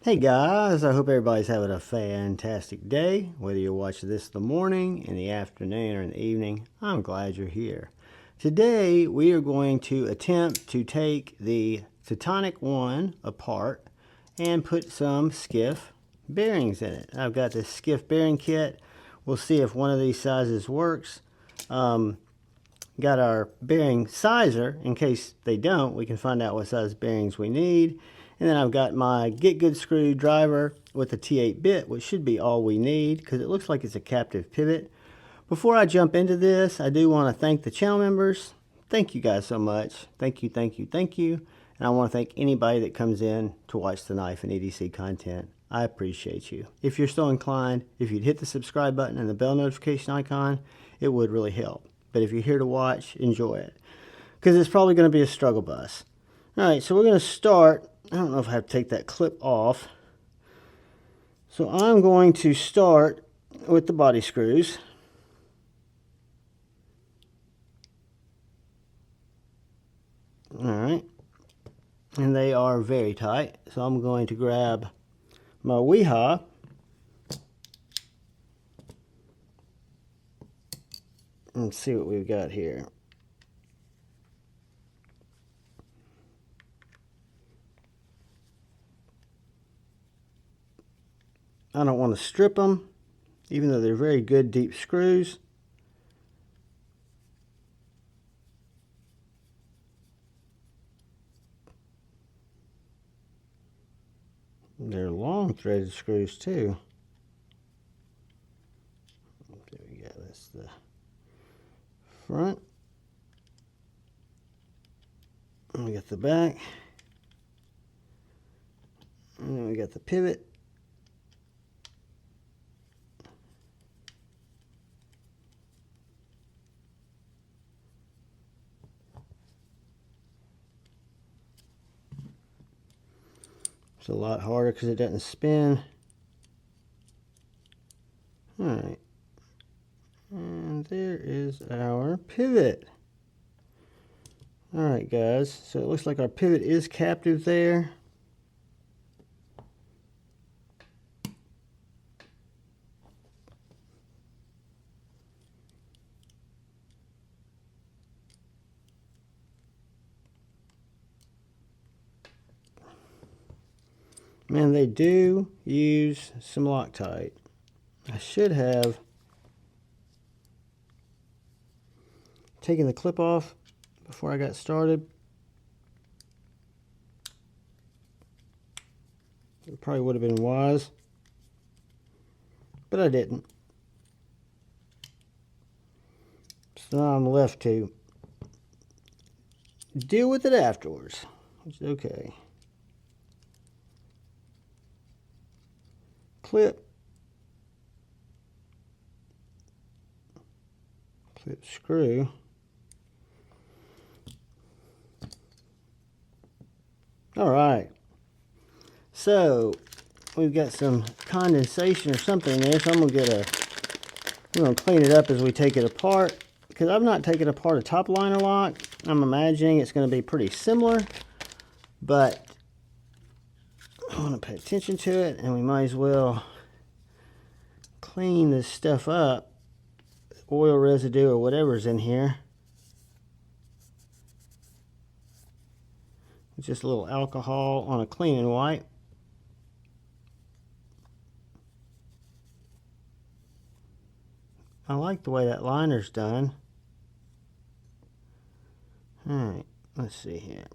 Hey guys, I hope everybody's having a fantastic day. Whether you're watching this in the morning, in the afternoon, or in the evening, I'm glad you're here. Today we are going to attempt to take the Ticonic one apart and put some skiff bearings in it. I've got this skiff bearing kit. We'll see if one of these sizes works. Got our bearing sizer. In case they don't, we can find out what size bearings we need. And then I've got my Get Good screwdriver with a T8 bit, which should be all we need because it looks like it's a captive pivot. Before I jump into this, I do want to thank the channel members. Thank you guys so much. Thank you, thank you, thank you. And I want to thank anybody that comes in to watch the knife and EDC content. I appreciate you. If you're still inclined, if you'd hit the subscribe button and the bell notification icon, it would really help. But if you're here to watch, enjoy it, because it's probably going to be a struggle bus. All right, so we're going to start. I don't know if I have to take that clip off. So I'm going to start with the body screws. All right, and they are very tight. So I'm going to grab my Weehaw and see what we've got here. I don't want to strip them, even though they're very good deep screws. They're long threaded screws too. There we go, that's the front. And we got the back. And then we got the pivot. It's a lot harder because it doesn't spin. Alright. And there is our pivot. Alright guys, so it looks like our pivot is captive there. Man, they do use some Loctite. I should have taken the clip off before I got started. It probably would have been wise, but I didn't. So now I'm left to deal with it afterwards, which is okay. Clip, screw. All right, so we've got some condensation or something in there, so I'm gonna clean it up as we take it apart, because I've not taken apart a top liner lock. I'm imagining it's going to be pretty similar, but I want to pay attention to it, and we might as well clean this stuff up, oil residue or whatever's in here. Just a little alcohol on a cleaning wipe. I like the way that liner's done. Alright, let's see here.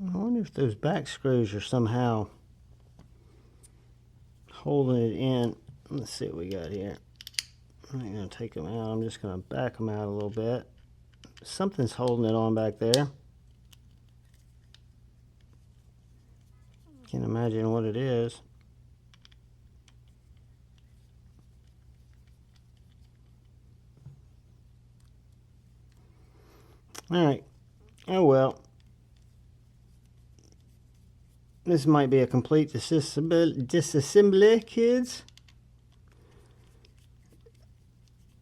I wonder if those back screws are somehow holding it in. Let's see what we got here. I'm not going to take them out. I'm just going to back them out a little bit. Something's holding it on back there. Can't imagine what it is. Alright. Oh well. This might be a complete disassembly, kids.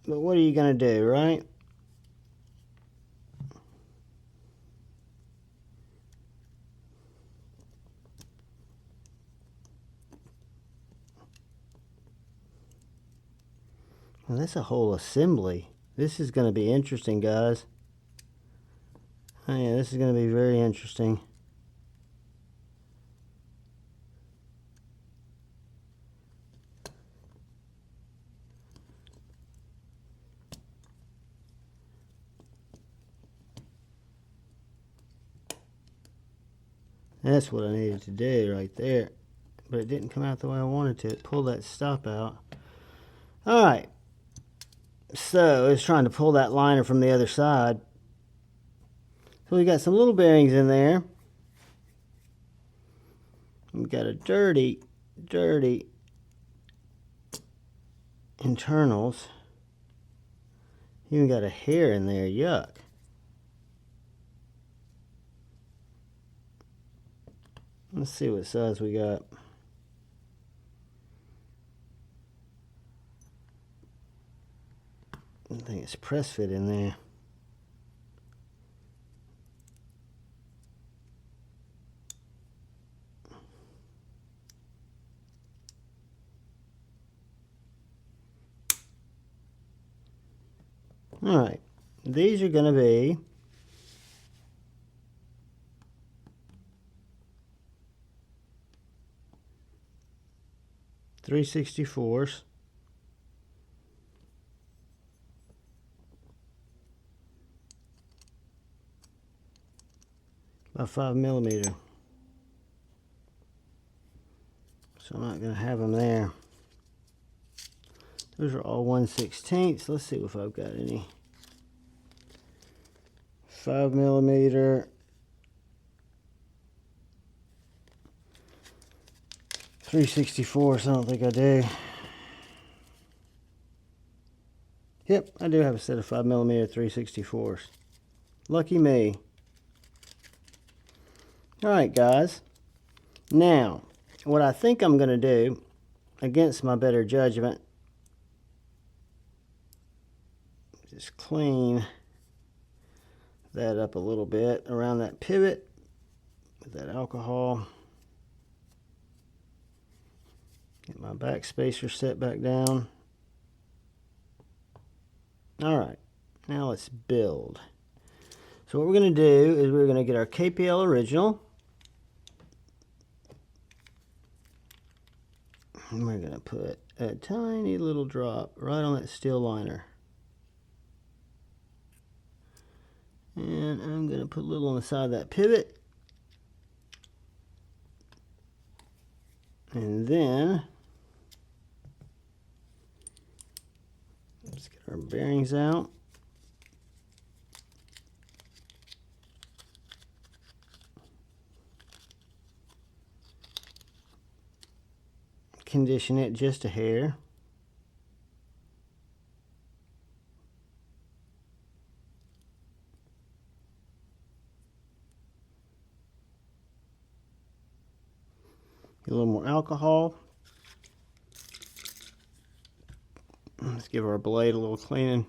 But what are you going to do, right? Well, that's a whole assembly. This is going to be interesting, guys. Oh yeah, this is going to be very interesting. That's what I needed to do right there. But it didn't come out the way I wanted to. It pulled that stop out. Alright. So, it's trying to pull that liner from the other side. So we got some little bearings in there. We've got a dirty internals. Even got a hair in there. Yuck. Let's see what size we got. I think it's press fit in there. Alright, these are going to be .364s. About 5mm. So I'm not going to have them there. Those are all 1/16. Let's see if I've got any 5mm 3/64. I don't think I do. Yep, I do have a set of 5mm 3/64s. Lucky me. Alright guys, now what I think I'm going to do, against my better judgment, just clean that up a little bit around that pivot with that alcohol. Get my back spacer set back down. Alright, now let's build. So what we're going to do is we're going to get our KPL original. And we're going to put a tiny little drop right on that steel liner. And I'm going to put a little on the side of that pivot. And then let's get our bearings out. Condition it just a hair. Get a little more alcohol. Let's give our blade a little cleaning.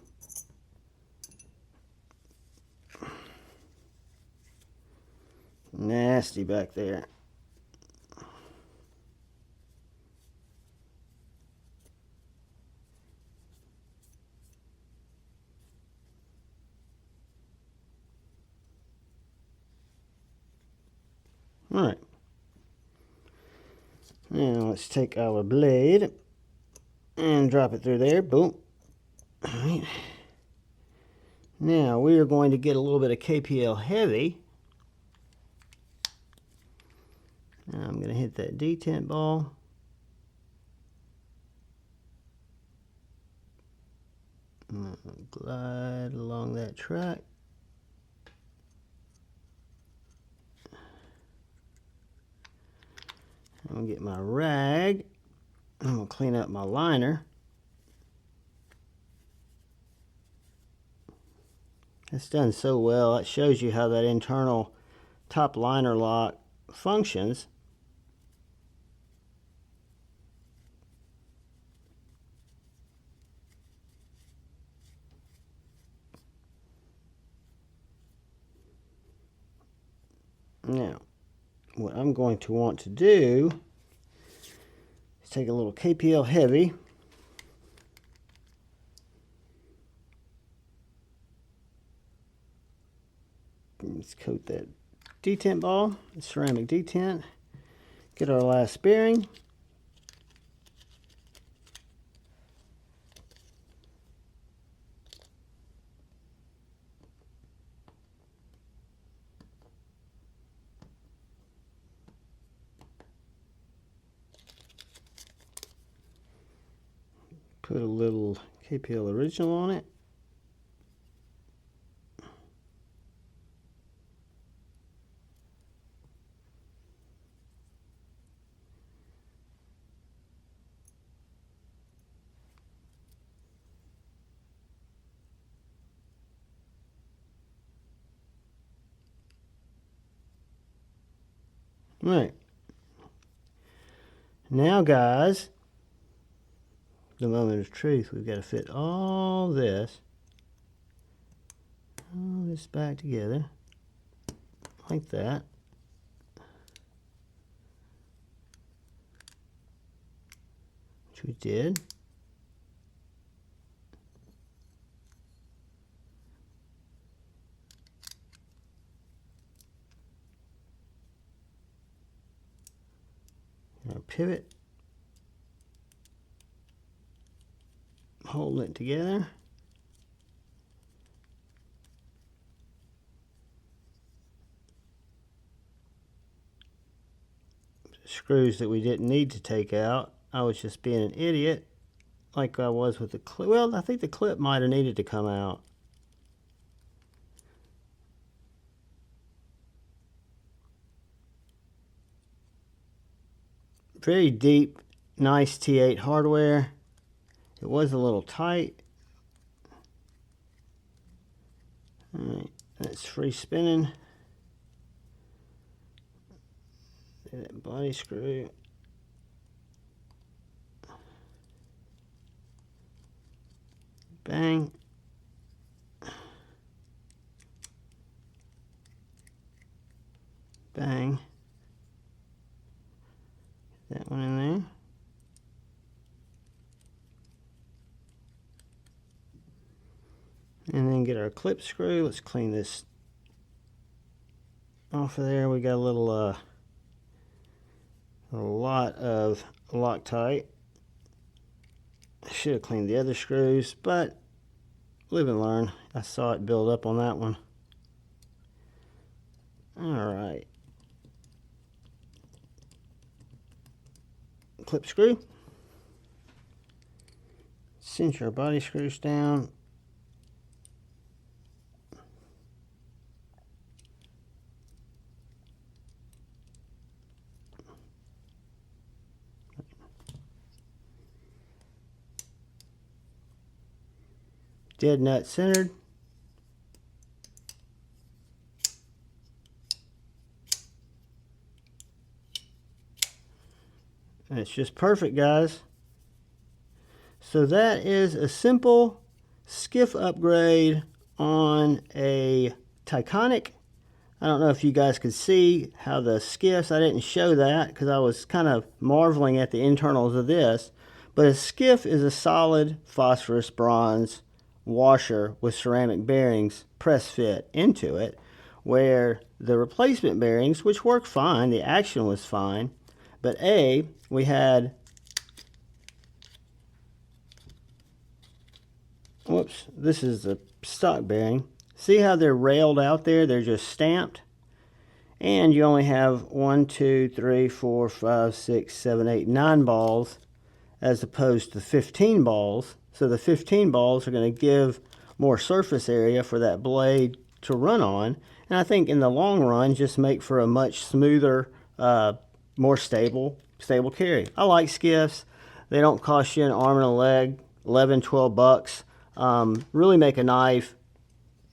Nasty back there. Alright. Now let's take our blade and drop it through there. Boom. Alright. Now we are going to get a little bit of KPL heavy. And I'm going to hit that detent ball. I'm going to glide along that track. I'm going to get my rag. I'm going to clean up my liner. That's done so well. It shows you how that internal top liner lock functions. Now, what I'm going to want to do is take a little KPL heavy. Let's coat that detent ball, ceramic detent. Get our last bearing. Put a little KPL original on it. All right. Now, guys, the moment of truth. We've got to fit all this back together like that. Which we did. Our pivot. Holding it together. Screws that we didn't need to take out. I was just being an idiot, like I was with the clip. Well, I think the clip might have needed to come out. Very deep, nice T8 hardware. It was a little tight. Alright, that's free spinning. That body screw. Bang. Bang. That one in there. And then get our clip screw. Let's clean this off of there. We got a lot of Loctite. I should have cleaned the other screws, but live and learn. I saw it build up on that one. All right. Clip screw. Cinch our body screws down. Dead nut centered. And it's just perfect, guys. So that is a simple skiff upgrade on a Ticonic. I don't know if you guys could see how the skiffs, I didn't show that because I was kind of marveling at the internals of this. But a skiff is a solid phosphorus bronze washer with ceramic bearings press fit into it, where the replacement bearings, which worked fine, the action was fine, but we had, whoops, this is the stock bearing. See how they're railed out there? They're just stamped. And you only have 1, 2, 3, 4, 5, 6, 7, 8, 9 balls as opposed to 15 balls. So the 15 balls are going to give more surface area for that blade to run on. And I think in the long run, just make for a much smoother, more stable carry. I like skiffs. They don't cost you an arm and a leg, 11, 12 bucks. Really make a knife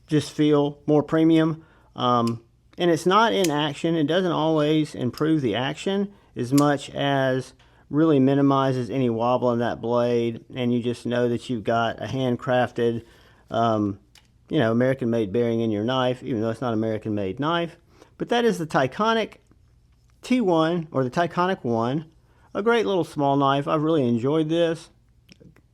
just feel more premium. And it's not in action. It doesn't always improve the action as much as really minimizes any wobble in that blade, and you just know that you've got a handcrafted, you know, American-made bearing in your knife, even though it's not an American-made knife. But that is the Ticonic T1, or the Ticonic 1. A great little small knife. I've really enjoyed this.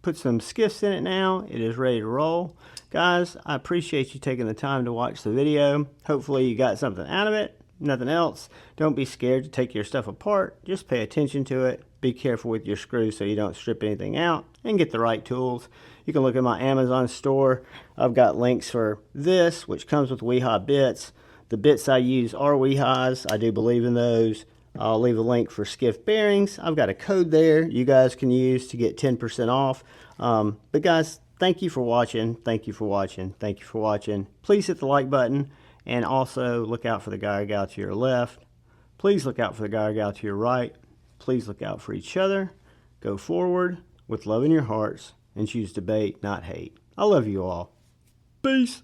Put some skiffs in it now. It is ready to roll. Guys, I appreciate you taking the time to watch the video. Hopefully you got something out of it. Nothing else. Don't be scared to take your stuff apart. Just pay attention to it. Be careful with your screws so you don't strip anything out, and get the right tools. You can look at my Amazon store. I've got links for this, which comes with Weehaw bits. The bits I use are Weehaw's. I do believe in those. I'll leave a link for Skiff Bearings. I've got a code there you guys can use to get 10% off. But guys, thank you for watching. Thank you for watching. Thank you for watching. Please hit the like button, and also look out for the guy or gal to your left. Please look out for the guy or gal to your right. Please look out for each other. Go forward with love in your hearts and choose debate, not hate. I love you all. Peace.